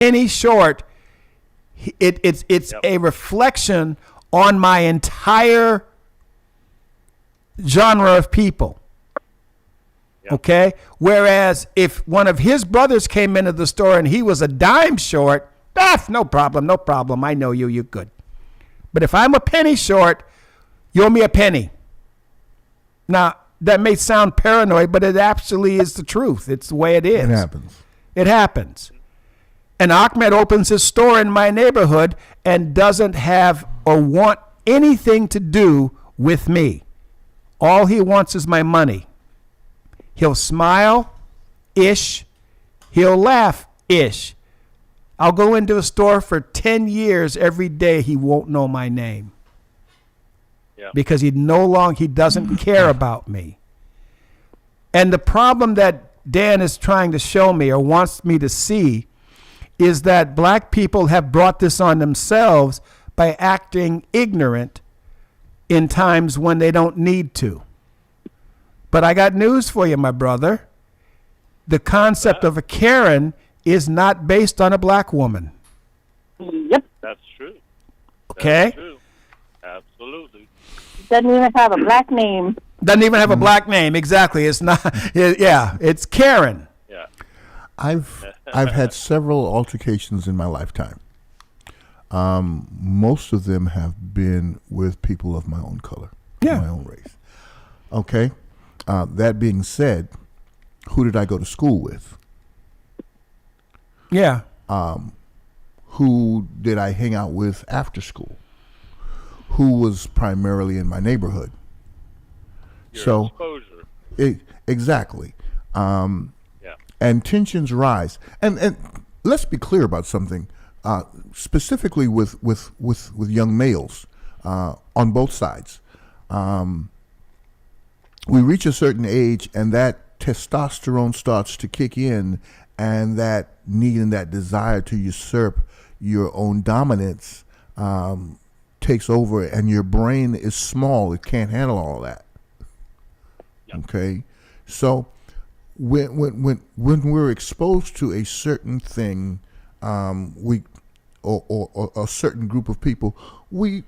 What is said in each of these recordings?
penny short, it's Yep. a reflection on my entire genre of people. Yep. Okay? Whereas if one of his brothers came into the store and he was a dime short, no problem, no problem. I know you, you're good. But if I'm a penny short, you owe me a penny. Now, that may sound paranoid, but it actually is the truth. It's the way it is. It happens. It happens. And Ahmed opens his store in my neighborhood and doesn't have or want anything to do with me. All he wants is my money. He'll smile-ish. He'll laugh-ish. I'll go into a store for 10 years. Every day he won't know my name. Yeah. Because he doesn't care about me. And the problem that Dan is trying to show me or wants me to see is that black people have brought this on themselves by acting ignorant in times when they don't need to. But I got news for you, my brother. The concept of a Karen is not based on a black woman. Yep. That's true. Okay? That's true. Absolutely. Doesn't even have a black name. Doesn't even have a black name. Exactly. It's not. Yeah. It's Karen. Yeah. I've had several altercations in my lifetime. Most of them have been with people of my own color, Yeah. my own race. Okay. That being said, who did I go to school with? Yeah. Who did I hang out with after school? Who was primarily in my neighborhood? Your exposure. Exactly. Yeah. And tensions rise. And let's be clear about something, specifically with young males on both sides. We reach a certain age, and that testosterone starts to kick in, and that need and that desire to usurp your own dominance takes over, and your brain is small. It can't handle all that. Yep. Okay? So when we're exposed to a certain thing, or a certain group of people, we're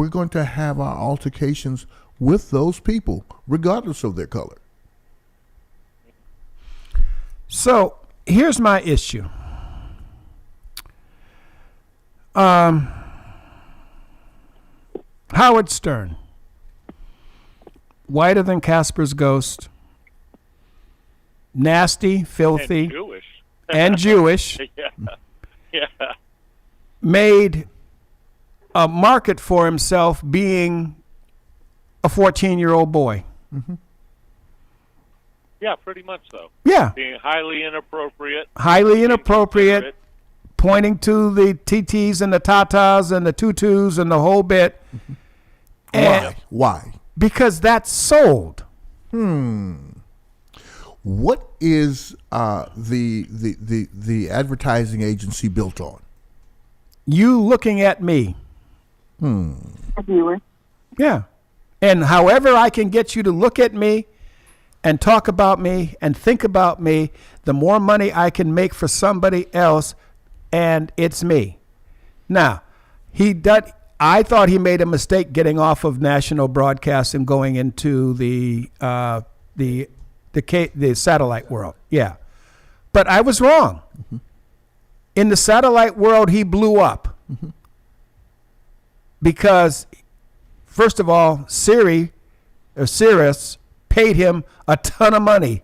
going to have our altercations with those people, regardless of their color. So here's my issue. Howard Stern, whiter than Casper's ghost, nasty, filthy, And Jewish. and Jewish, Yeah. Yeah. made a market for himself being a 14-year-old boy. Yeah, pretty much so. Yeah, Being highly inappropriate. highly inappropriate, inconsiderate. pointing to the TTs and the tatas and the tutus and the whole bit. And Why? because that's sold. What is the advertising agency built on? You looking at me. A viewer. Yeah. And however I can get you to look at me and talk about me and think about me, the more money I can make for somebody else, and it's me. Now, I thought he made a mistake getting off of national broadcast and going into the satellite world. Yeah. But I was wrong. In the satellite world, he blew up. Because, first of all, Sirius paid him a ton of money.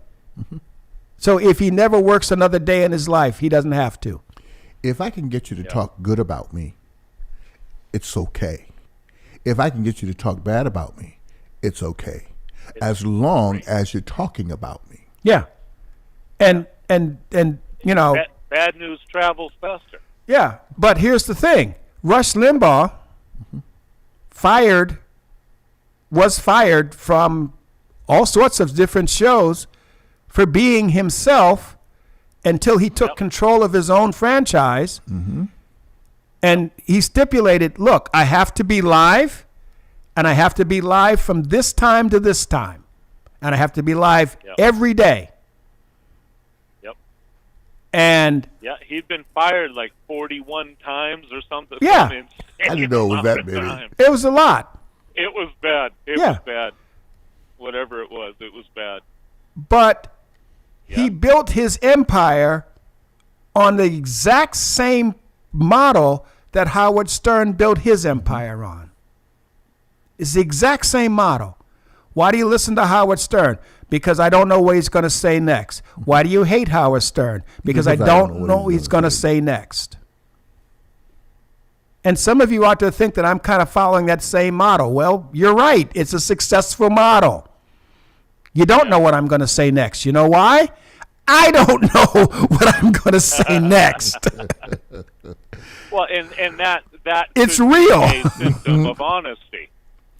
So if he never works another day in his life, he doesn't have to. If I can get you to talk good about me, it's okay. If I can get you to talk bad about me, it's okay. As long as you're talking about me. Yeah. And you know, Bad news travels faster. yeah. But here's the thing. Rush Limbaugh was fired from all sorts of different shows for being himself until he took control of his own franchise. And he stipulated, look, I have to be live, and I have to be live from this time to this time. And I have to be live every day. Yep. And Yeah, he'd been fired like 41 times or something. Yeah. Some insane I didn't know it was amount that of many. time. it was a lot. It was bad. It Yeah. was bad. Whatever it was bad. But he Yeah. built his empire on the exact same model that Howard Stern built his empire on. It's the exact same model. Why do you listen to Howard Stern? Because I don't know what he's going to say next. Why do you hate Howard Stern? Because I don't know what he's going to say next. And some of you ought to think that I'm kind of following that same model. Well, you're right. It's a successful model. You don't know what I'm going to say next. You know why? I don't know what I'm going to say next. Well, and that It's could be real. a symptom of honesty.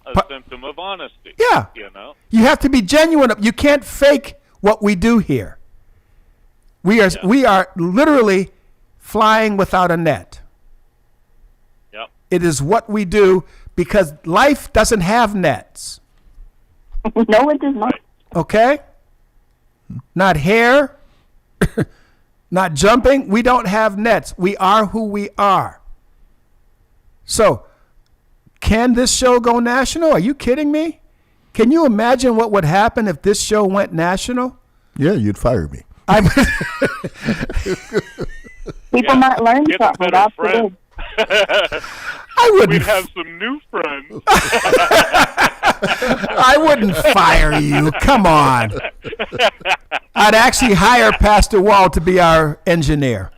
A symptom of honesty. Yeah. You know. You have to be genuine. You can't fake what we do here. We are literally flying without a net. Yep. It is what we do because life doesn't have nets. No, it does not. Okay? Not hair, not jumping. We don't have nets. We are who we are. So, can this show go national? Are you kidding me? Can you imagine what would happen if this show went national? Yeah, you'd fire me. People might learn Get a something. better God friend. forbid. I We'd wouldn't. have some new friends. I wouldn't fire you. Come on. I'd actually hire Pastor Wall to be our engineer.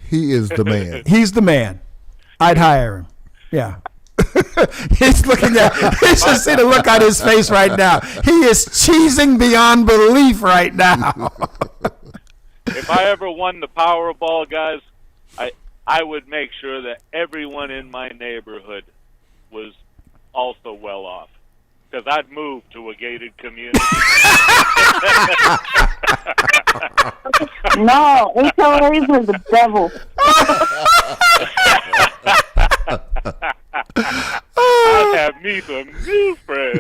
He is the man. He's the man. I'd hire him. Yeah. He's looking at, you should see the look on his face right now. He is cheesing beyond belief right now. If I ever won the Powerball, guys, I would make sure that everyone in my neighborhood was also well off. Because I'd move to a gated community. No, HOAs are the devil. I'd have me some new friends.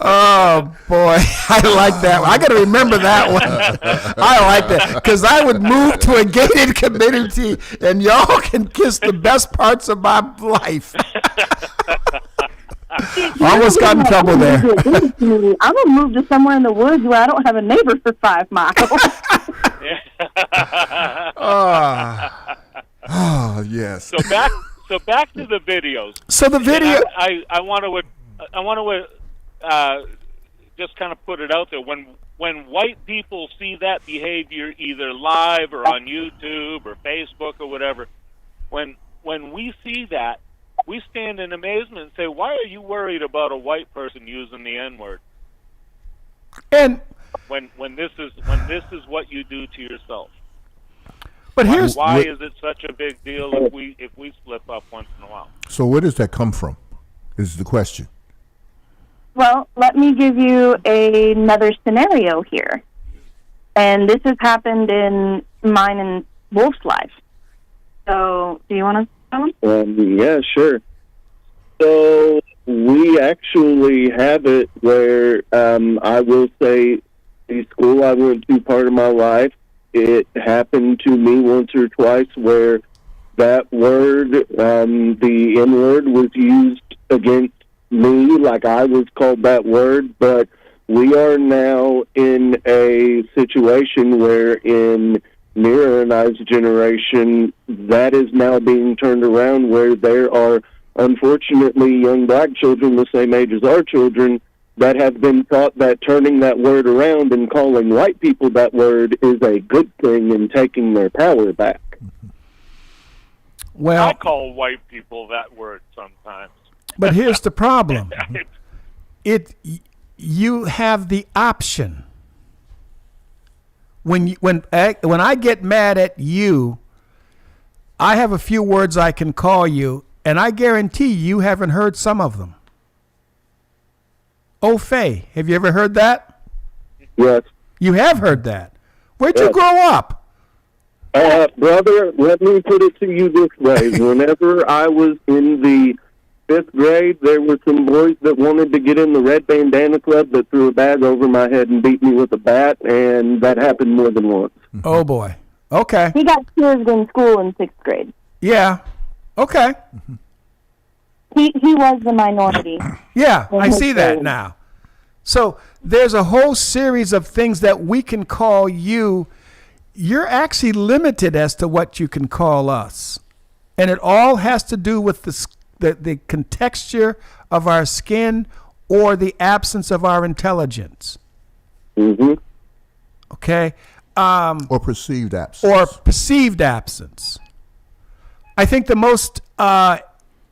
Oh, boy. I like that one. I got to remember that one. I like that. Because I would move to a gated community and y'all can kiss the best parts of my life. Almost got in trouble there. I'm going to move to somewhere in the woods where I don't have a neighbor for 5 miles. Oh, yes. So back to the videos. So the video. I want to just kind of put it out there. When white people see that behavior either live or on YouTube or Facebook or whatever, when we see that, we stand in amazement and say, "Why are you worried about a white person using the N-word?" And When this is what you do to yourself. but here's Why is it such a big deal if we slip up once in a while? So where does that come from? Is the question. Well, let me give you another scenario here. And this has happened in mine and Wolf's life. So, do you want to tell him? Yeah, sure. So we actually have it where I will say the school I went to part of my life, it happened to me once or twice where that word, the N-word, was used against me, like I was called that word, but we are now in a situation where in Mira and I's generation, that is now being turned around where there are, unfortunately, young black children the same age as our children that have been taught that turning that word around and calling white people that word is a good thing and taking their power back. well, I call white people that word sometimes. but here's the problem. You have the option. When I get mad at you, I have a few words I can call you, and I guarantee you haven't heard some of them. Oh, Faye, have you ever heard that? Yes. You have heard that. Where'd you grow up? Brother, let me put it to you this way. Whenever I was in the fifth grade, there were some boys that wanted to get in the Red Bandana Club that threw a bag over my head and beat me with a bat, and that happened more than once. Oh, boy. Okay. He got teased in school in 6th grade. Yeah. Okay. He was the minority. Yeah, in I his see that grade. now. So there's a whole series of things that we can call you. You're actually limited as to what you can call us. And it all has to do with the contexture of our skin or the absence of our intelligence. Mm-hmm. Okay? Or perceived absence. Or perceived absence. I think the most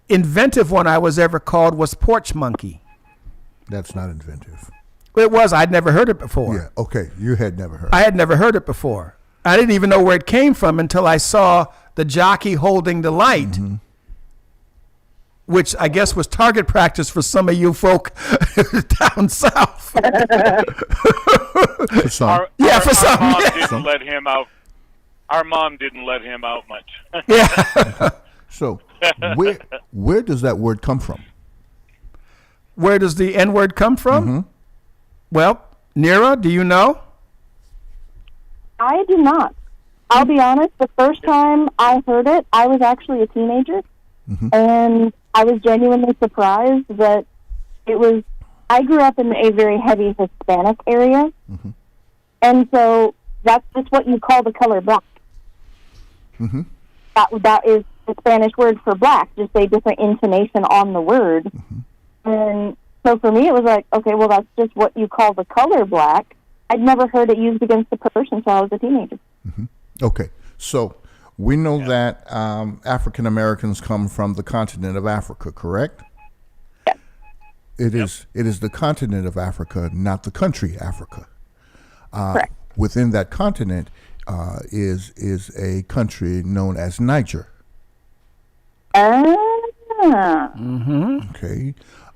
inventive one I was ever called was porch monkey. That's not inventive. It was. I'd never heard it before. Yeah, okay. You had never heard. I had never heard it before. I didn't even know where it came from until I saw the jockey holding the light, which I guess was target practice for some of you folk down south. For some. Yeah, for some, Our mom yeah. didn't let him out. Our mom didn't let him out much. Yeah. So where does that word come from? Where does the N word come from? Well, Nira, do you know? I do not. I'll be honest, the first time I heard it, I was actually a teenager, and I was genuinely surprised that it was, I grew up in a very heavy Hispanic area, and so that's just what you call the color black. That is the Spanish word for black, just a different intonation on the word. And so for me, it was like, okay, well, that's just what you call the color black. I'd never heard it used against a person until I was a teenager. Okay, so we know that African Americans come from the continent of Africa, correct? Yes. It is the continent of Africa, not the country Africa. Correct. Within that continent is a country known as Niger. Okay.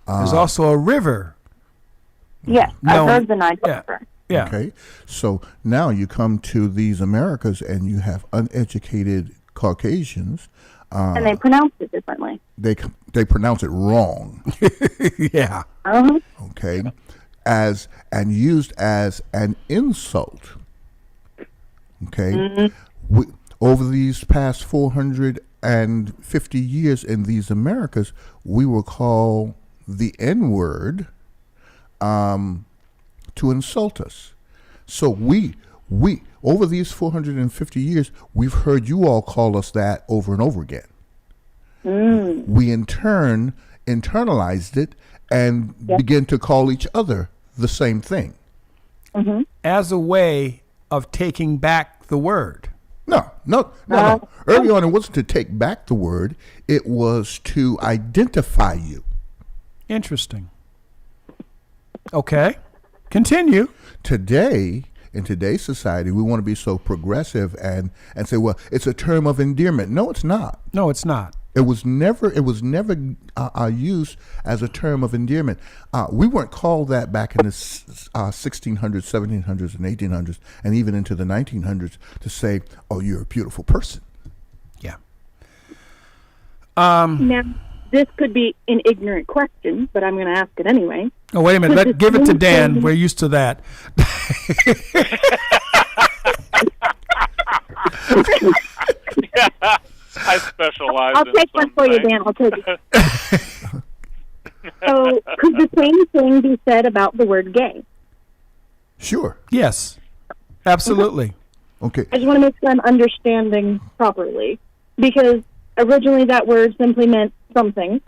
There's also a river. Yes, No. I've heard the Niger Yeah. River. Yeah. Okay. So now you come to these Americas and you have uneducated Caucasians. And they pronounce it differently. They pronounce it wrong. Yeah. Okay. And used as an insult. Okay. Over these past 450 years in these Americas, we were called the N-word to insult us. So we over these 450 years, we've heard you all call us that over and over again. We in turn internalized it and began to call each other the same thing. As a way of taking back the word. No. Early on, it wasn't to take back the word. It was to identify you. Interesting. Okay. Continue. Today, in today's society, we want to be so progressive and say, well, it's a term of endearment. No, it's not. No, it's not. It was never used as a term of endearment. We weren't called that back in the 1600s, 1700s, and 1800s, and even into the 1900s to say, oh, you're a beautiful person. Yeah. Now, this could be an ignorant question, but I'm going to ask it anyway. Oh, wait a minute. Give it to Dan. We're used to that. I specialize I'll in take one for you, something. Dan. I'll take it. So, could the same thing be said about the word gay? Sure. Yes. Absolutely. Okay. I just want to make sure I'm understanding properly. Because originally that word simply meant something,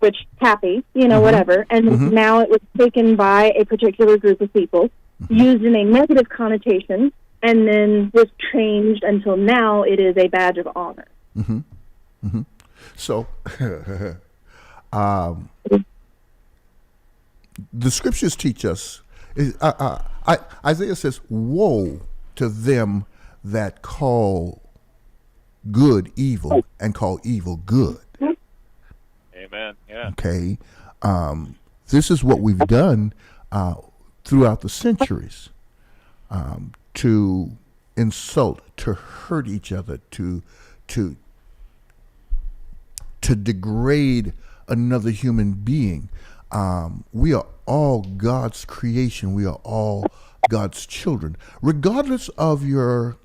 which happy, whatever. And now it was taken by a particular group of people, used in a negative connotation, and then was changed until now it is a badge of honor. So, the scriptures teach us, Isaiah says, woe to them that call good evil and call evil good. Amen. Yeah. Okay. This is what we've done throughout the centuries to insult, to hurt each other, to degrade another human being. We are all God's creation. We are all God's children, regardless of the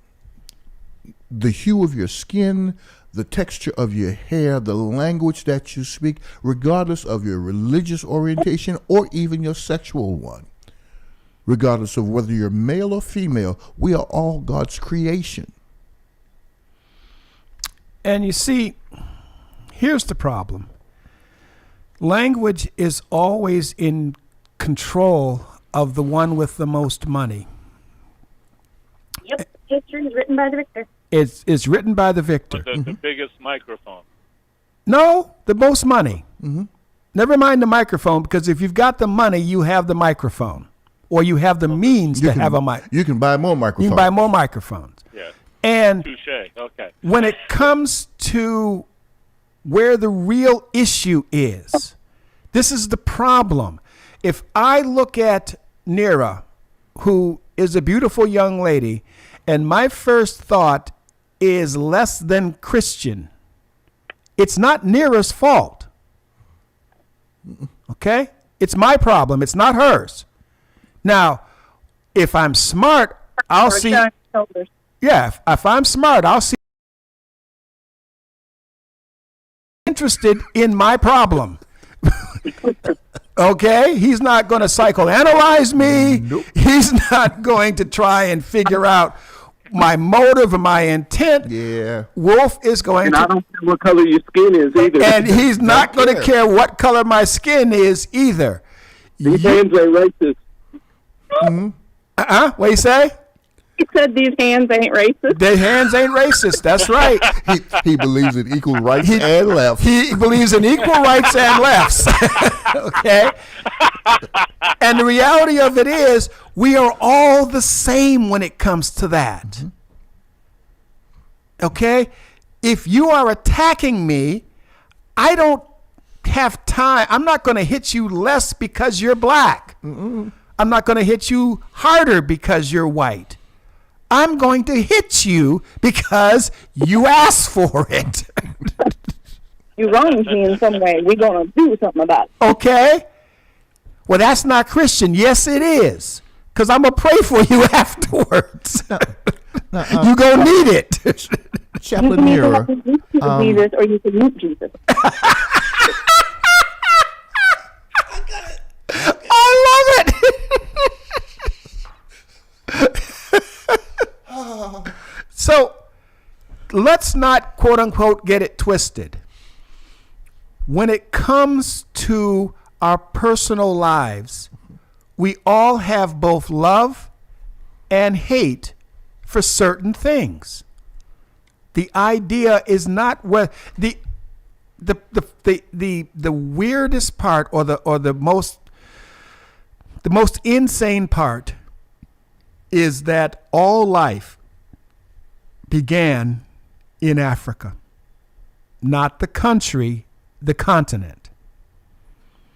hue of your skin, the texture of your hair, the language that you speak, regardless of your religious orientation or even your sexual one. Regardless of whether you're male or female, we are all God's creation. And you see, here's the problem. Language is always in control of the one with the most money. Yep, history is written by the victor. It's written by the victor. With the biggest microphone. No, the most money. Mm-hmm. Never mind the microphone, because if you've got the money, you have the microphone. Or you have the means to have a mic. You can buy more microphones. You can buy more microphones. Yeah. And Touche. Okay. when it comes to where the real issue is, this is the problem. If I look at Nira, who is a beautiful young lady, and my first thought is less than Christian, it's not Nira's fault. Okay? It's my problem. It's not hers. Now, if I'm smart, I'll see. Yeah, if I'm smart, I'll see. Interested in my problem. Okay? He's not going to psychoanalyze me. Nope. He's not going to try and figure out my motive or my intent. Yeah. Wolf is going And I to. don't care what color your skin is either. And he's not going to care. care what color my skin is either. These hands ain't racist. What do you say? He said these hands ain't racist. The hands ain't racist. That's right. He believes in equal rights and left. He believes in equal rights and lefts. Okay? And the reality of it is, we are all the same when it comes to that. Okay? If you are attacking me, I don't have time. I'm not going to hit you less because you're black. I'm not going to hit you harder because you're white. I'm going to hit you because you asked for it. You wronged me in some way. We're going to do something about it. Okay? Well, that's not Christian. Yes, it is. Because I'm going to pray for you afterwards. You going to need it. You Chaplain can either Nira, have a Jesus or you can meet Jesus. I love it. So let's not, quote unquote, get it twisted. When it comes to our personal lives, we all have both love and hate for certain things. The idea is not what the weirdest part, or the most insane part, is that all life began in Africa, not the country, the continent.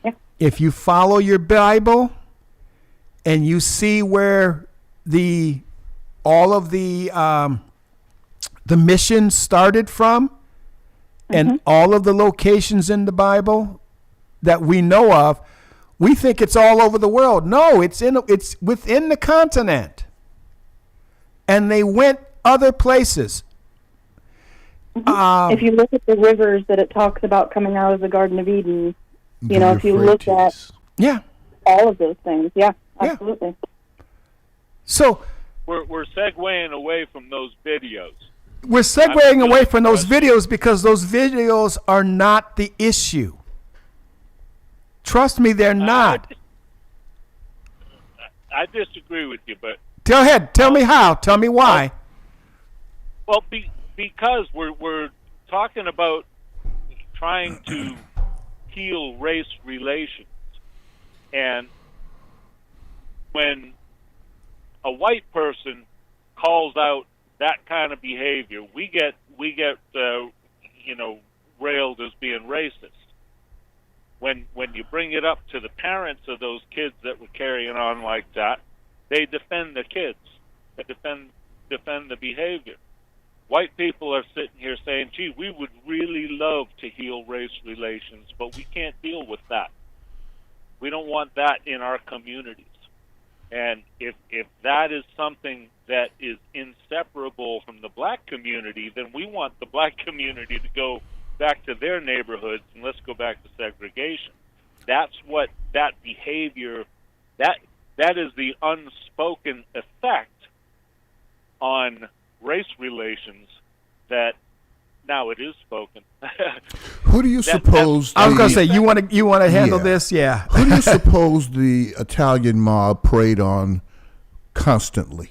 Yeah. If you follow your Bible and you see where all of the missions started from, and all of the locations in the Bible that we know of, we think it's all over the world. No, it's within the continent. And they went other places. If you look at the rivers that it talks about coming out of the Garden of Eden, you know, if you look at Yeah. all of those things, yeah, Yeah. absolutely. So We're segueing away from those videos. we're segueing away from those videos because those videos are not the issue. Trust me, they're not. I disagree with you, but Go ahead. Tell me how. Tell me why. well, because we're talking about trying to heal race relations, and when a white person calls out that kind of behavior, we get railed as being racist. When you bring it up to the parents of those kids that were carrying on like that, they defend the kids. They defend the behavior. white people are sitting here saying, gee, we would really love to heal race relations, but we can't deal with that. We don't want that in our communities. And if that is something that is inseparable from the black community, then we want the black community to go back to their neighborhoods and let's go back to segregation. That's what that behavior, that is the unspoken effect on race relations that now it is spoken. Who do you suppose? I was going to say, you want to handle Yeah. this? Yeah. Who do you suppose the Italian mob preyed on constantly?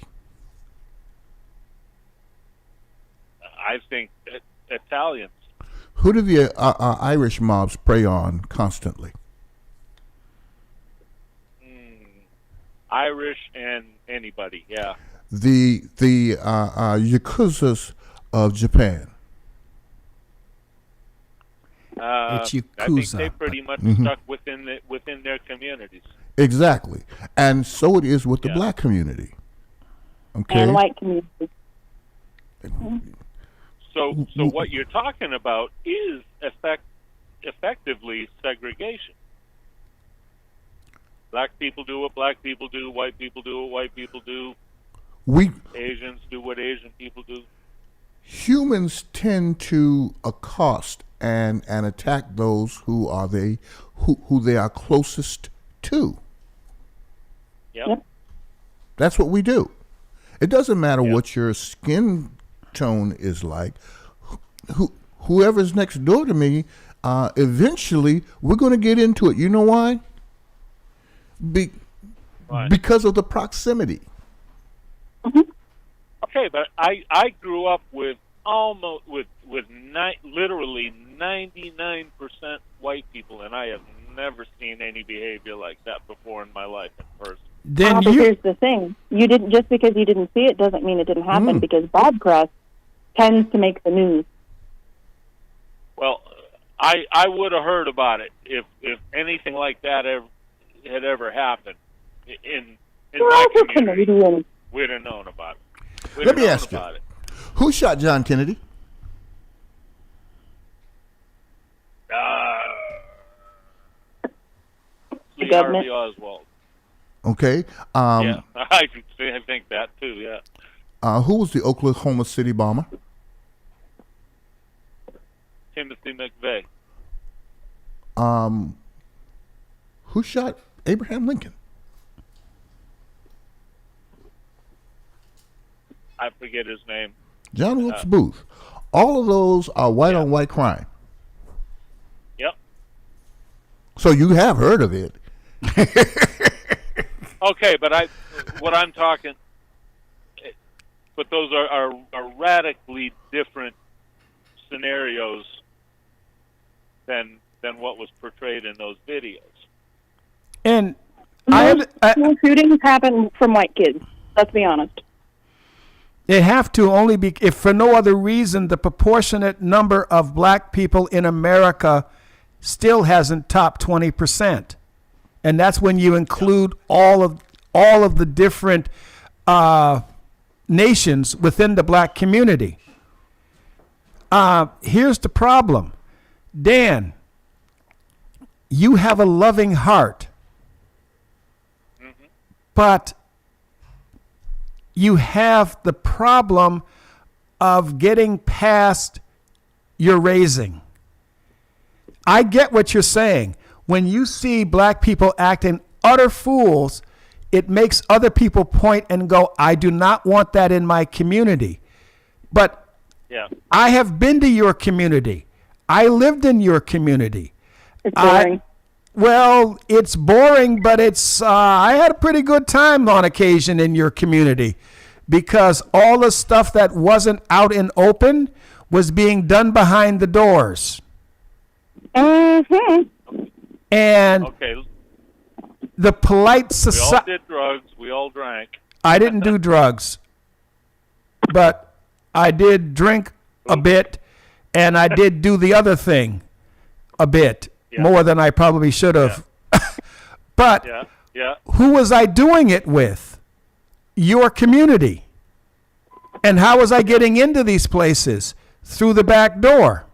I think Italians. Who do the Irish mobs prey on constantly? Irish and anybody, yeah. The Yakuzas of Japan. It's I think Yakuza. they pretty much stuck within their communities. Exactly. And so it is with the Yeah. black community. Okay. And white community. So what you're talking about is effectively segregation. Black people do what black people do, white people do what white people do, Asians do what Asian people do. Humans tend to accost and attack those who they are closest to. Yep. That's what we do. It doesn't matter what your skin tone is like. Whoever's next door to me, eventually we're going to get into it. You know why? Why? Because of the proximity. Okay, but I grew up with literally 99% white people, and I have never seen any behavior like that before in my life in person. Then But here's the thing: you didn't, just because you didn't see it doesn't mean it didn't happen. Because bad press tends to make the news. Well, I would have heard about it if anything like that had ever happened in We're my also community. Canadian. We'd have known about it. We'd Let have me known ask you. about it. Who shot John Kennedy? Lee government. Harvey Oswald. Okay. Yeah, I think that too. Yeah. Who was the Oklahoma City bomber? Timothy McVeigh. Who shot Abraham Lincoln? I forget his name. John Wilkes Booth. All of those are white on white crime. Yep. So you have heard of it. Okay, but but those are radically different scenarios than what was portrayed in those videos. and Most school shootings happen from white kids. Let's be honest. they have to only be, if for no other reason, the proportionate number of black people in America still hasn't topped 20%. And that's when you include all of the different nations within the black community. Here's the problem. Dan, you have a loving heart, but you have the problem of getting past your raising. I get what you're saying. When you see black people acting utter fools, it makes other people point and go, I do not want that in my community. But Yeah. I have been to your community. I lived in your community. It's boring. Well, it's boring, but I had a pretty good time on occasion in your community because all the stuff that wasn't out in open was being done behind the doors. Mm-hmm. And Okay. the polite We all society. did drugs. We all drank. I didn't do drugs, but I did drink a bit, and I did do the other thing a bit, more than I probably should have. But Yeah. Yeah. who was I doing it with? Your community. And how was I getting into these places? Through the back door.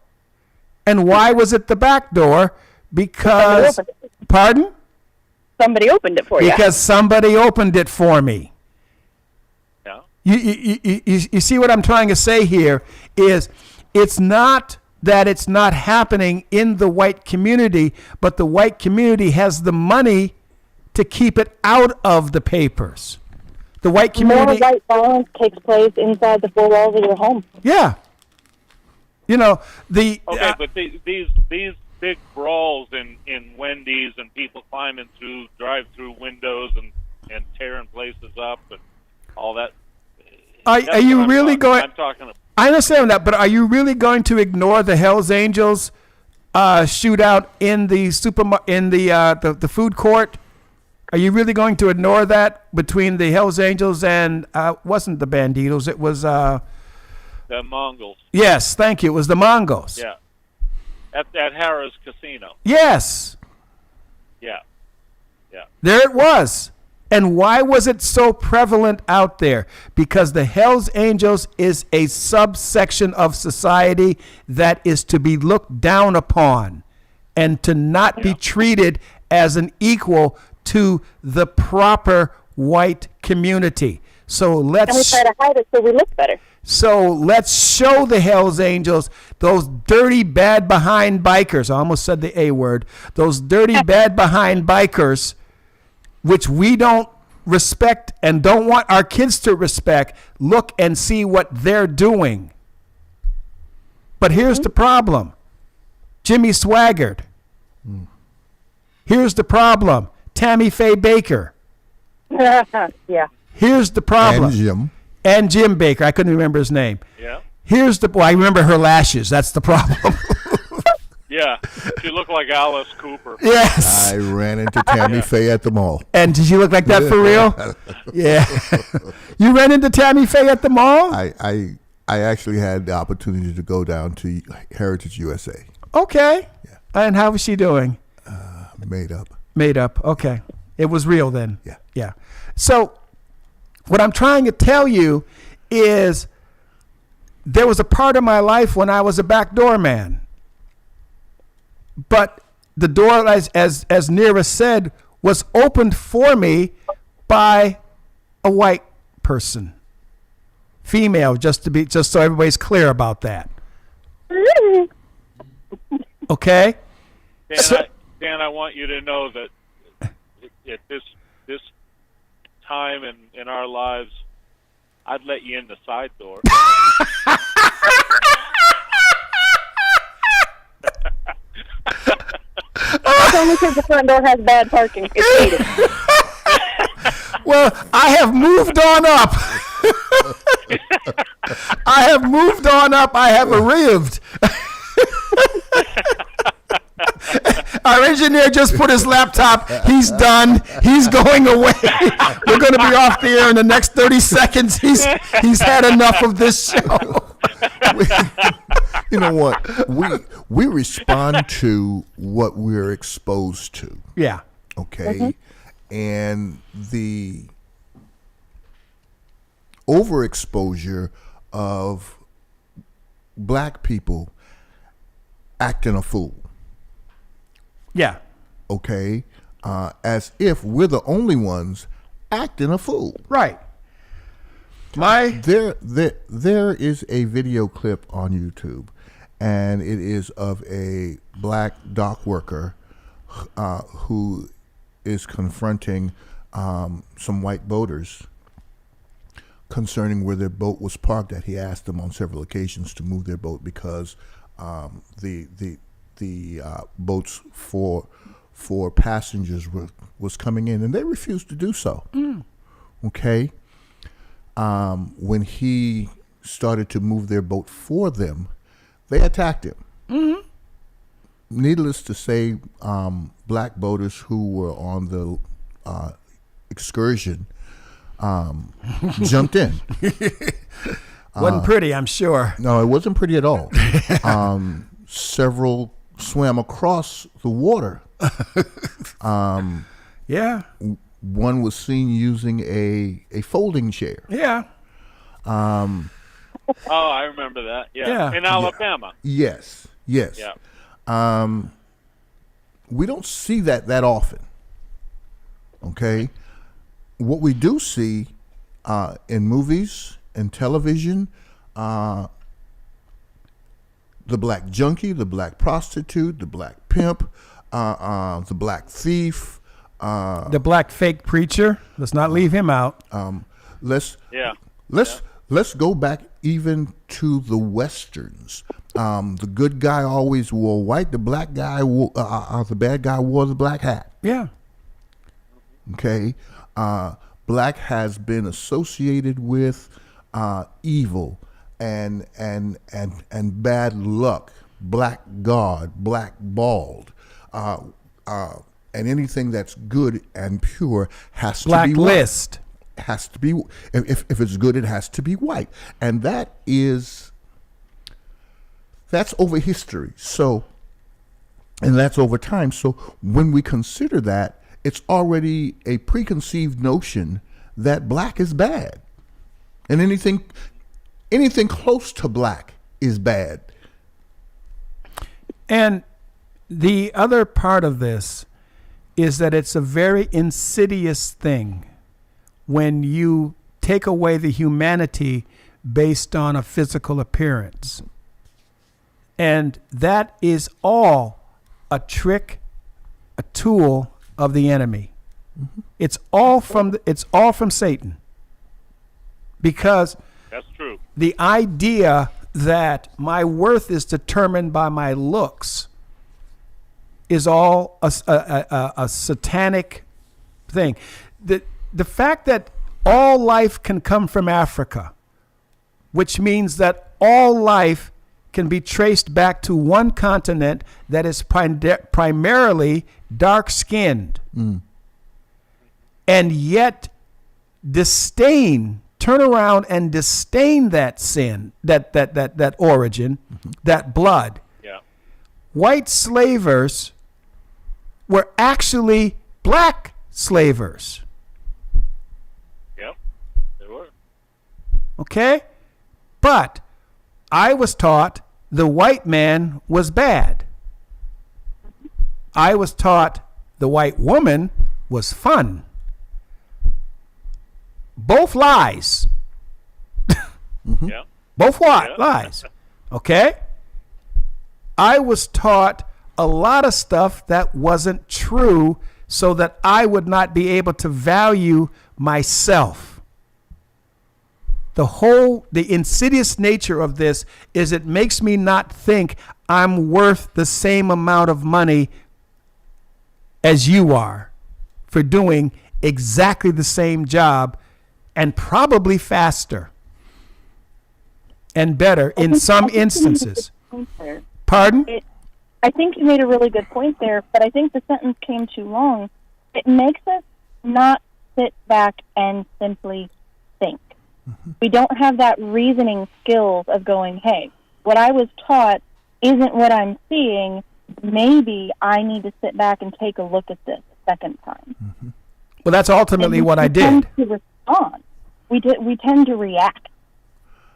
And why was it the back door? Because, Somebody opened it. pardon? Somebody opened it for you. Because somebody opened it for me. Yeah. You see what I'm trying to say here is it's not that it's not happening in the white community, but the white community has the money to keep it out of the papers. The white More community, white violence takes place inside the four walls of your home. yeah. You know, the Okay, but these big brawls in Wendy's and people climbing through drive-through windows and tearing places up and all that. are That's you what I'm really talking- going? I'm talking about. I understand that, but are you really going to ignore the Hell's Angels shootout in the the food court? Are you really going to ignore that between the Hell's Angels and wasn't the Banditos? It was The Mongols. yes, thank you. It was the Mongols. Yeah. At Harrah's Casino. Yes, Yeah. Yeah. there it was. And why was it so prevalent out there? Because the Hells Angels is a subsection of society that is to be looked down upon and to not be treated as an equal to the proper white community. So And we let's try to hide it so we look better. show the Hells Angels, those dirty, bad behind bikers. I almost said the A word. Those dirty, bad behind bikers, which we don't respect and don't want our kids to respect. Look and see what they're doing. But here's the problem. Jimmy Swaggart. Here's the problem. Tammy Faye Baker. Yeah. Here's the problem. And Jim. And Jim Baker. I couldn't remember his name. Yeah. Here's the. Well, I remember her lashes. That's the problem. Yeah. She looked like Alice Cooper. Yes. I ran into Tammy Faye at the mall. And did she look like that for real? Yeah. You ran into Tammy Faye at the mall? I actually had the opportunity to go down to Heritage USA. Okay. And how was she doing? Made up. Made up. Okay. It was real then. Yeah. Yeah. So what I'm trying to tell you is there was a part of my life when I was a backdoor man. But the door, as Nira said, was opened for me by a white person. Female, just so everybody's clear about that. Okay? Dan, I want you to know that at this time in our lives, I'd let you in the side door. It's only because the front door has bad parking. It's gated. Well, I have moved on up. I have moved on up. I have arrived. Our engineer just put his laptop. He's done. He's going away. We're going to be off the air in the next 30 seconds. He's had enough of this show. You know what? We respond to what we're exposed to. Yeah. Okay. And the overexposure of black people acting a fool. Yeah. Okay. As if we're the only ones acting a fool. Right. There is a video clip on YouTube, and it is of a black dock worker who is confronting some white boaters concerning where their boat was parked at. He asked them on several occasions to move their boat because the boats for passengers was coming in, and they refused to do so. Okay. When he started to move their boat for them, they attacked him. Needless to say, black boaters who were on the excursion jumped in. Wasn't pretty, I'm sure. No, it wasn't pretty at all. Several swam across the water. Yeah. One was seen using a folding chair. Yeah. Oh, I remember that. Yeah, Yeah. in Alabama. Yes, yes. Yeah. We don't see that often. Okay, what we do see in movies and television, the black junkie, the black prostitute, the black pimp, the black thief, The black fake preacher. Let's not leave him out. let's Yeah. let's go back even to the westerns. The good guy always wore white. The black guy, the bad guy wore the black hat. Yeah. Okay, black has been associated with evil and bad luck, black god, black bald, and anything that's good and pure has to be white. Blacklist. Has to be, if it's good, it has to be white, and that's over history. So, and that's over time. So when we consider that, it's already a preconceived notion that black is bad, and anything close to black is bad. And the other part of this is that it's a very insidious thing when you take away the humanity based on a physical appearance. And that is all a trick, a tool of the enemy. Mm-hmm. It's all from Satan. Because That's true. the idea that my worth is determined by my looks is all a satanic thing. The fact that all life can come from Africa, which means that all life can be traced back to one continent that is primarily dark-skinned, and yet turn around and disdain that sin, that origin, that blood. Yeah. White slavers were actually black slavers. Yep. They were. Okay? But I was taught the white man was bad. I was taught the white woman was fun. Both lies. Yeah. Both Yeah. lies. Okay? I was taught a lot of stuff that wasn't true so that I would not be able to value myself. The insidious nature of this is it makes me not think I'm worth the same amount of money as you are for doing exactly the same job and probably faster and better in some instances. Pardon? I think you made a really good point there, but I think the sentence came too long. It makes us not sit back and simply think. We don't have that reasoning skills of going, hey, what I was taught isn't what I'm seeing. Maybe I need to sit back and take a look at this a second time. Well, that's ultimately what I We tend did. to respond. We tend to react.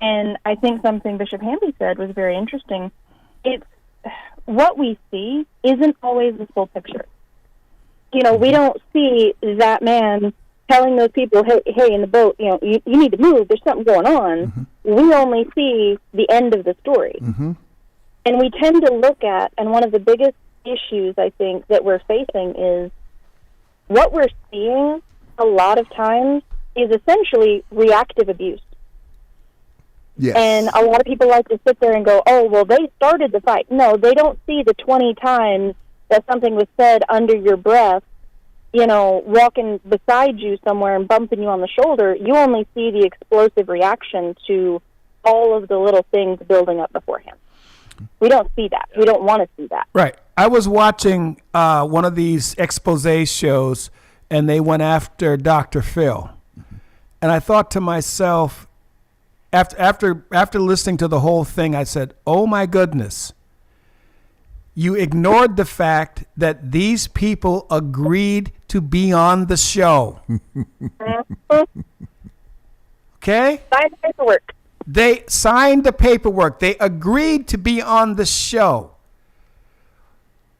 And I think something Bishop Hamby said was very interesting. It's what we see isn't always the full picture. You know, we don't see that man telling those people, hey, in the boat, you need to move. There's something going on. We only see the end of the story. And we tend to look at, and one of the biggest issues I think that we're facing is what we're seeing a lot of times is essentially reactive abuse. Yes. And a lot of people like to sit there and go, oh, well, they started the fight. No, they don't see the 20 times that something was said under your breath, walking beside you somewhere and bumping you on the shoulder. You only see the explosive reaction to all of the little things building up beforehand. We don't see that. We don't want to see that. Right. I was watching one of these expose shows, and they went after Dr. Phil. And I thought to myself, after listening to the whole thing, I said, oh, my goodness. You ignored the fact that these people agreed to be on the show. Okay? Sign the paperwork. They signed the paperwork. They agreed to be on the show.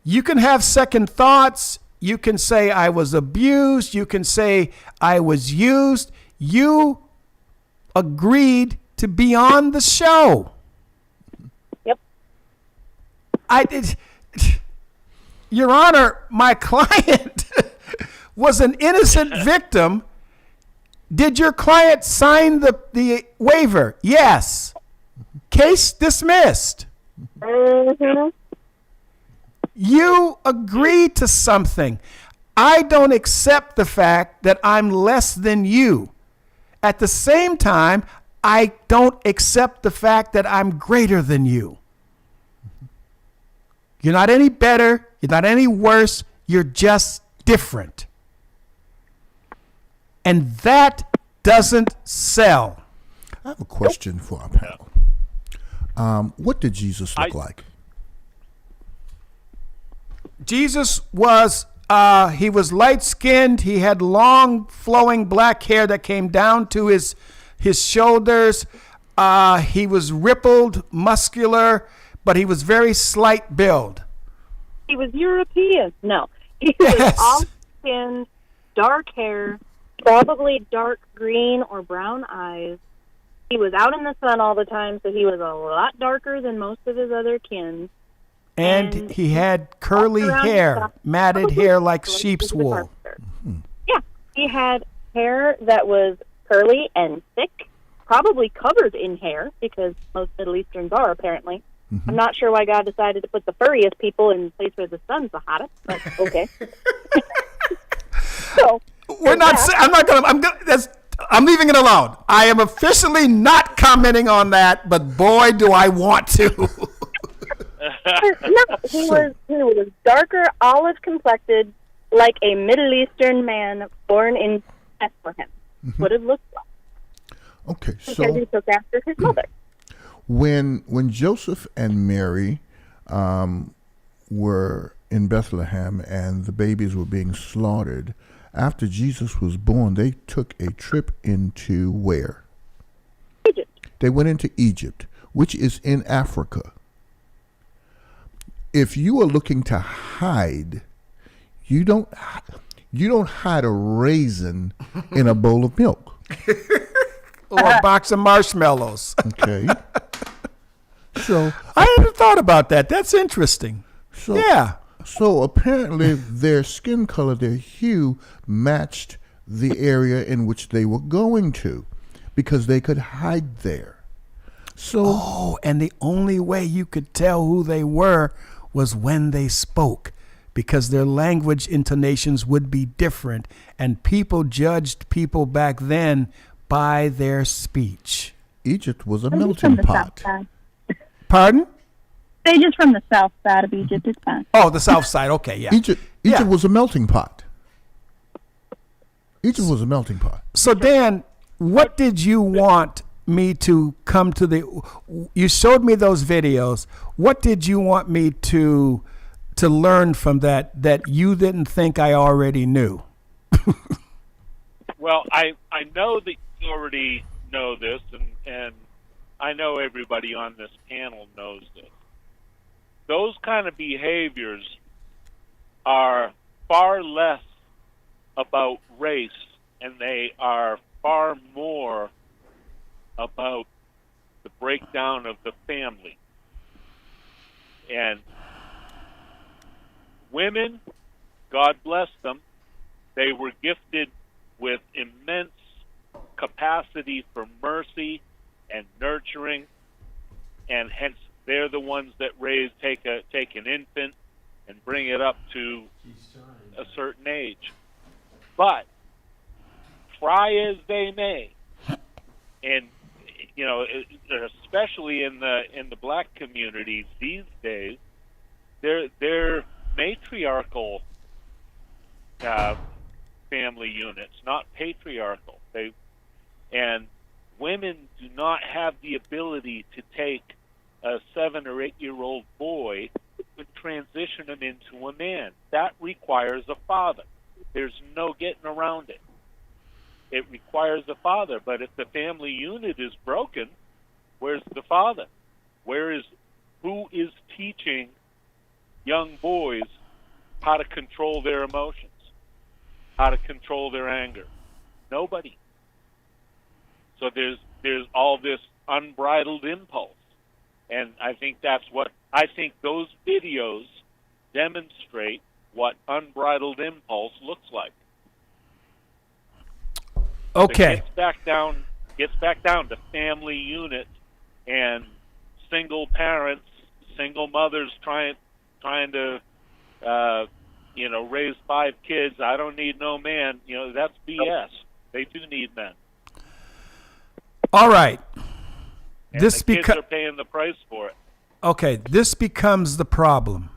You can have second thoughts. You can say I was abused. You can say I was used. You agreed to be on the show. Yep. I did. Your Honor, my client was an innocent victim. Did your client sign the waiver? Yes. Case dismissed. Mm-hmm. You agreed to something. I don't accept the fact that I'm less than you. At the same time, I don't accept the fact that I'm greater than you. You're not any better. You're not any worse. You're just different. And that doesn't sell. I have a question for our panel. What did Jesus look like? Jesus was, he was light-skinned. He had long, flowing black hair that came down to his shoulders. He was rippled, muscular, but he was very slight build. He was European. No. He was all-skinned, dark hair, probably dark green or brown eyes. He was out in the sun all the time, so he was a lot darker than most of his other kin. And he had curly hair, matted hair like sheep's wool. Yeah, he had hair that was curly and thick, probably covered in hair, because most Middle Easterns are, apparently. Mm-hmm. I'm not sure why God decided to put the furriest people in place where the sun's the hottest, but okay. So we're not. I'm leaving it alone. I am officially not commenting on that, but boy, do I want to. No, he was darker, olive complected, like a Middle Eastern man born in Bethlehem. Mm-hmm. Would have looked like. Okay, because so he took after his mother. When Joseph and Mary were in Bethlehem and the babies were being slaughtered, after Jesus was born, they took a trip into where? Egypt. They went into Egypt, which is in Africa. If you are looking to hide, you don't hide a raisin in a bowl of milk. Or a box of marshmallows. Okay. So I hadn't thought about that. That's interesting. Yeah. So apparently their skin color, their hue matched the area in which they were going to, because they could hide there. So and the only way you could tell who they were was when they spoke, because their language intonations would be different, and people judged people back then by their speech. Egypt was a melting pot. Pardon? They just from the south side of Egypt. It's fine. Oh, the south side. Okay, yeah. Egypt was a melting pot. Egypt was a melting pot. So, Dan, what did you want me to come to you showed me those videos. What did you want me to learn from that you didn't think I already knew? Well, I know that you already know this, and I know everybody on this panel knows this. Those kind of behaviors are far less about race, and they are far more about the breakdown of the family. And women, God bless them, they were gifted with immense capacity for mercy and nurturing, and hence they're the ones that take an infant and bring it up to a certain age. But try as they may, and especially in the black communities these days, they're matriarchal family units, not patriarchal. And women do not have the ability to take a 7 or 8 year old boy and transition him into a man. That requires a father. There's no getting around it. It requires a father. But if the family unit is broken, Where's the father? Who is teaching young boys how to control their emotions, how to control their anger? Nobody. So there's all this unbridled impulse, and I think those videos demonstrate what unbridled impulse looks like. Okay. It gets back down to family unit and single parents, single mothers trying to raise 5 kids. I don't need no man. That's BS. They do need men. All right. And the kids are paying the price for it. Okay, this becomes the problem.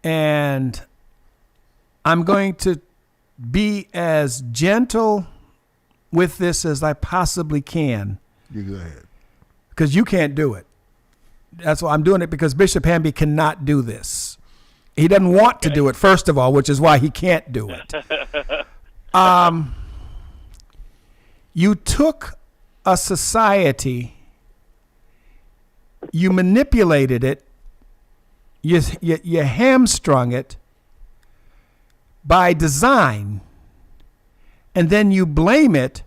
And I'm going to be as gentle with this as I possibly can. You go ahead. Because you can't do it. That's why I'm doing it, because Bishop Hamby cannot do this. He doesn't want to do it, first of all, which is why he can't do it. You took a society, you manipulated it, you hamstrung it by design, and then you blame it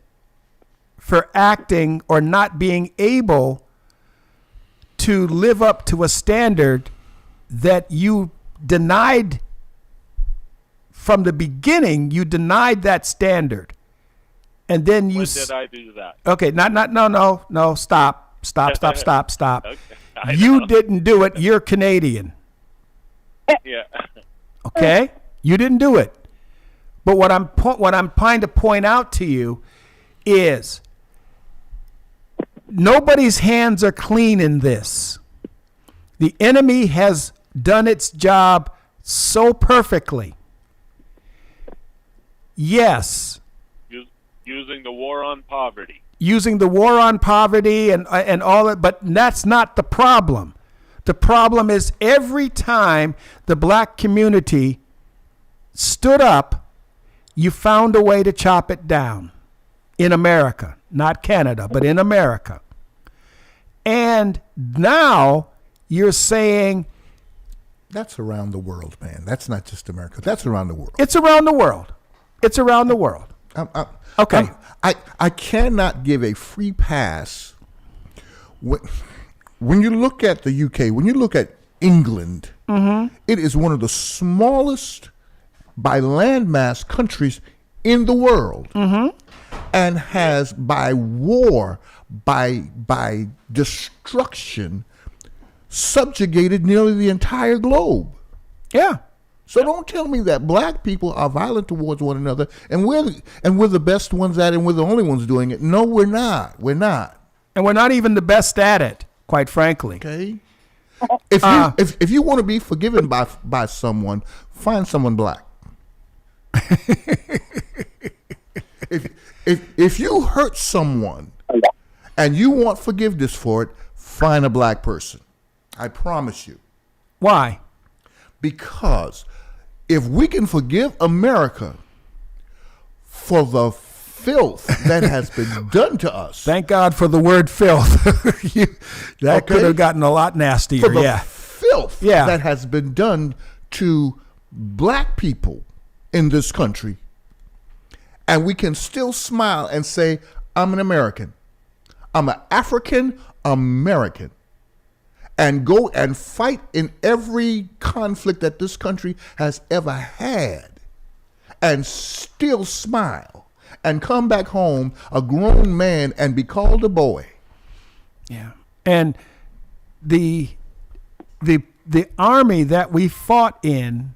for acting or not being able to live up to a standard that you denied from the beginning. You denied that standard. And then you When did I do that? Okay, no, stop. Okay, You know. didn't do it. You're Canadian. Yeah. Okay? You didn't do it. But what I'm trying to point out to you is nobody's hands are clean in this. The enemy has done its job so perfectly. Yes. Using the war on poverty. Using the war on poverty and all that, but that's not the problem. The problem is every time the black community stood up, you found a way to chop it down in America, not Canada, but in America. And now you're saying That's around the world, man. That's not just America. That's around the world. it's around the world. It's around the world. Okay. I cannot give a free pass. When you look at the UK, when you look at England, it is one of the smallest by landmass countries in the world, and has by war, by destruction, subjugated nearly the entire globe. Yeah. So don't tell me that black people are violent towards one another, and we're the best ones at it, and we're the only ones doing it. No, we're not. We're not. And we're not even the best at it, quite frankly. Okay. If you want to be forgiven by someone, find someone black. if you hurt someone and you want forgiveness for it, find a black person. I promise you. Why? Because if we can forgive America for the filth that has been done to us, Thank God for the word filth. That could have gotten a lot nastier. for the Yeah. filth Yeah. that has been done to black people in this country, and we can still smile and say, I'm an American. I'm an African American. And go and fight in every conflict that this country has ever had, and still smile and come back home a grown man and be called a boy. Yeah. And the army that we fought in,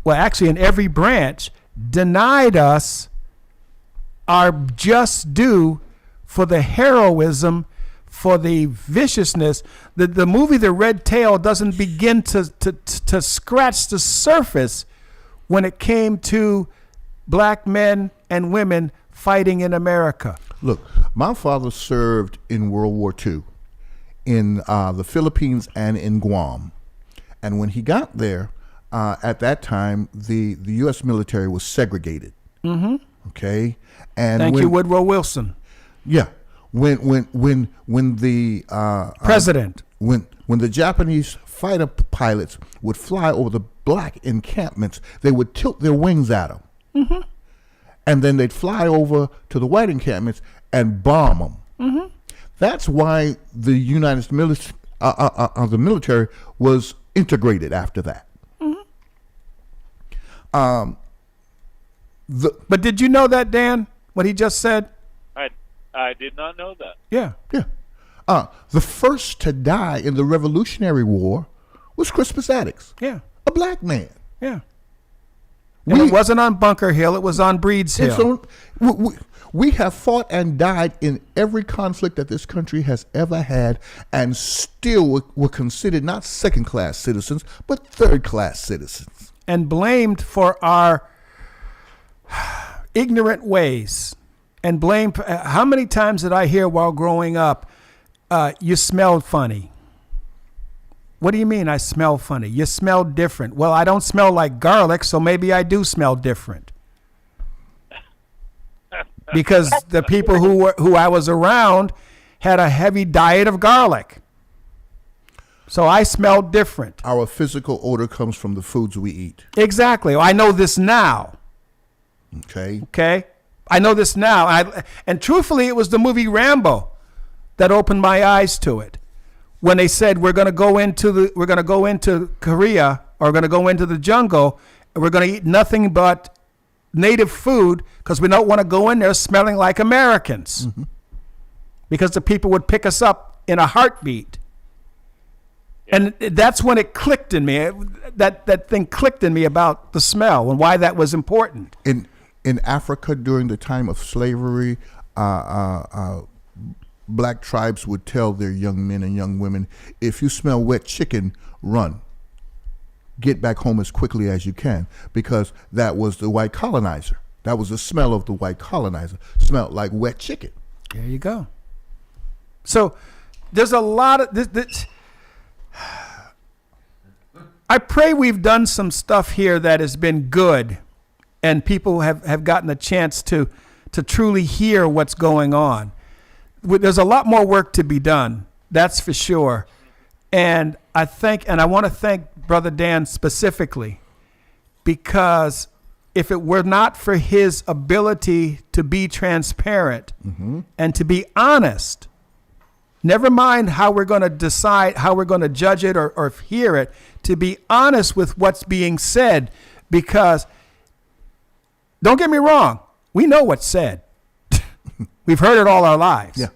actually in every branch, denied us our just due for the heroism, for the viciousness. The movie The Red Tail doesn't begin to scratch the surface when it came to black men and women fighting in America. Look, my father served in World War II in the Philippines and in Guam. And when he got there, at that time, the U.S. military was segregated. Mm-hmm. Okay? And Thank you, Woodrow Wilson. Yeah. when the President. when the Japanese fighter pilots would fly over the black encampments, they would tilt their wings at them, and then they'd fly over to the white encampments and bomb them. That's why the United the military was integrated after that. But did you know that, Dan? What he just said? I did not know that. Yeah. Yeah. The first to die in the Revolutionary War was Crispus Attucks, Yeah. a black man. Yeah. And it wasn't on Bunker Hill. It was on Breed's And Hill. so we have fought and died in every conflict that this country has ever had, and still were considered not second-class citizens, but third-class citizens. And blamed for our ignorant ways. And blamed. How many times did I hear while growing up, you smelled funny? What do you mean I smell funny? You smell different. Well, I don't smell like garlic, so maybe I do smell different. Because the people who I was around had a heavy diet of garlic. So I smelled different. Our physical odor comes from the foods we eat. Exactly. I know this now. Okay? I know this now. And truthfully, it was the movie Rambo that opened my eyes to it. When they said we're going to go into Korea, or we're going to go into the jungle, and we're going to eat nothing but native food because we don't want to go in there smelling like Americans. Because the people would pick us up in a heartbeat. And that's when it clicked in me. That thing clicked in me about the smell and why that was important. In Africa during the time of slavery, black tribes would tell their young men and young women, if you smell wet chicken, run. Get back home as quickly as you can, because that was the white colonizer. That was the smell of the white colonizer. Smelled like wet chicken. There you go. So there's a lot of this. I pray we've done some stuff here that has been good, and people have gotten a chance to truly hear what's going on. There's a lot more work to be done, that's for sure. And I want to thank Brother Dan specifically, because if it were not for his ability to be transparent and to be honest, never mind how we're going to decide, how we're going to judge it or hear it, to be honest with what's being said, because don't get me wrong, we know what's said. We've heard it all our lives. Yeah.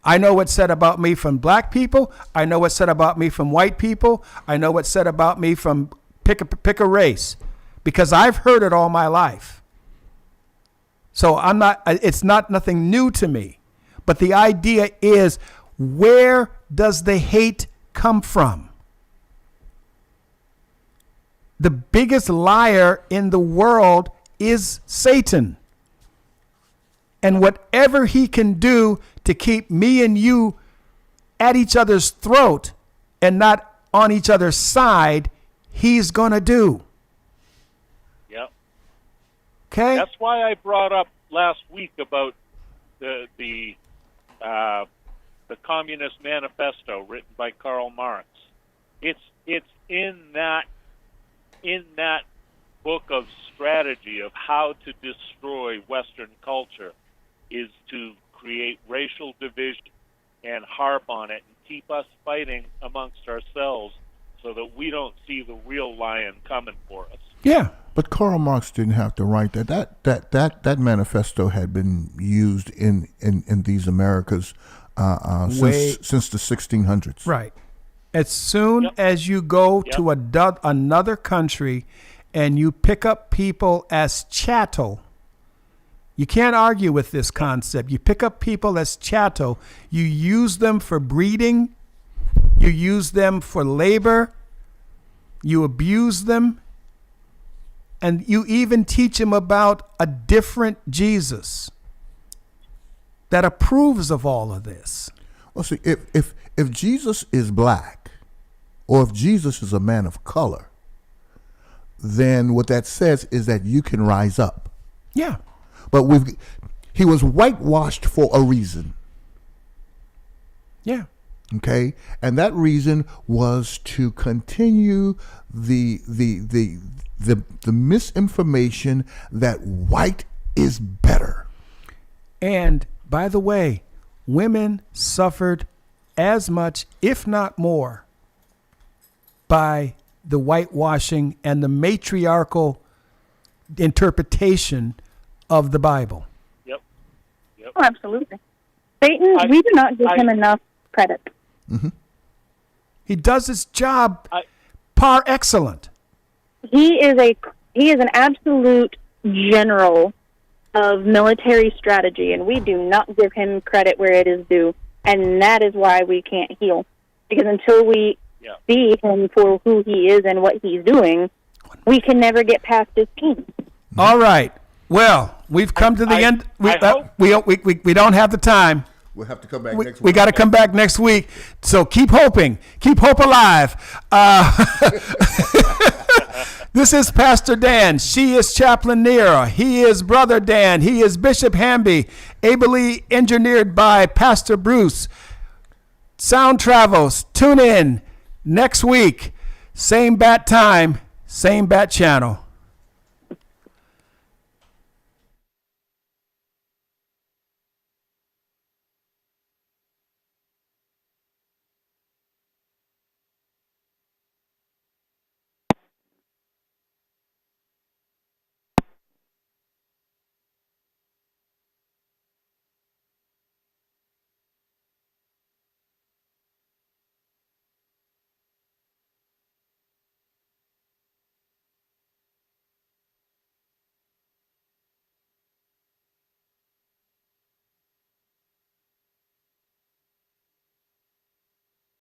I know what's said about me from black people. I know what's said about me from white people. I know what's said about me from pick a race, because I've heard it all my life. So it's not nothing new to me. But the idea is, where does the hate come from? The biggest liar in the world is Satan. And whatever he can do to keep me and you at each other's throat and not on each other's side, he's going to do. Yep. Okay? That's why I brought up last week about the Communist Manifesto written by Karl Marx. It's in that book of strategy of how to destroy Western culture is to create racial division and harp on it and keep us fighting amongst ourselves so that we don't see the real lion coming for us. Yeah. But Karl Marx didn't have to write that. That manifesto had been used in these Americas since the 1600s. Right. As soon as you go to another country and you pick up people as chattel, you can't argue with this concept. You pick up people as chattel. You use them for breeding. You use them for labor. You abuse them. And you even teach them about a different Jesus that approves of all of this. Well, see, if Jesus is black, or if Jesus is a man of color, then what that says is that you can rise up. Yeah. But he was whitewashed for a reason. Yeah. Okay, and that reason was to continue the misinformation that white is better. And by the way, women suffered as much, if not more, by the whitewashing and the matriarchal interpretation of the Bible. Yep. Oh, absolutely. Satan, we do not give him enough credit. He does his job par excellent. He is an absolute general of military strategy, and we do not give him credit where it is due. And that is why we can't heal. Because until we see him for who he is and what he's doing, we can never get past his team. All right. Well, we've come to the end. We don't have the time. We'll have to come back next week. We got to come back next week. So keep hoping. Keep hope alive. This is Pastor Dan. She is Chaplain Nera. He is Brother Dan. He is Bishop Hamby. Ably engineered by Pastor Bruce. Sound travels. Tune in next week. Same bat time, same bat channel.